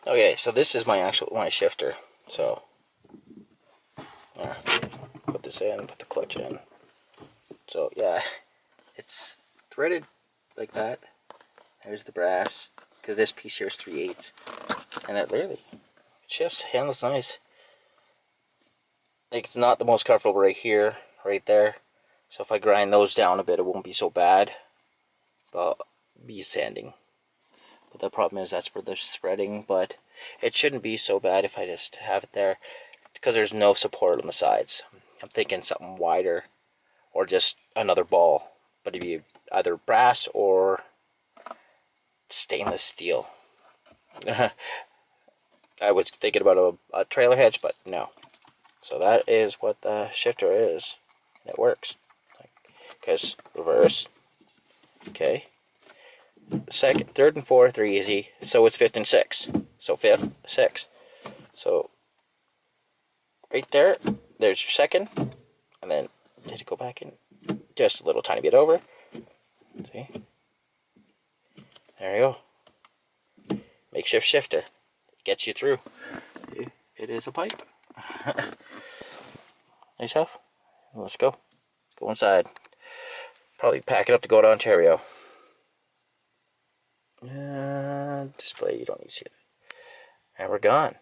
Okay, so this is my shifter. So put this in, put the clutch in. So yeah, it's threaded like that. There's the brass, because this piece here is 3/8, and it literally shifts, handles nice. Like, it's not the most comfortable right here, right there. So if I grind those down a bit, it won't be so bad. But be sanding. But the problem is that's where they're spreading. But it shouldn't be so bad if I just have it there, because there's no support on the sides. I'm thinking something wider, or just another ball. But it'd be either brass or stainless steel. I was thinking about a trailer hitch, but no. So that is what the shifter is, and it works. Because reverse, okay. Second, third, and fourth are easy. So it's fifth and sixth. So fifth, sixth. So right there, there's your second, and then did it go back in just a little tiny bit over? See, there you go. Makeshift shifter. It gets you through. It is a pipe. Nice stuff. Let's go. Let's go inside. Probably pack it up to go to Ontario. Display, you don't need to see that. And we're gone.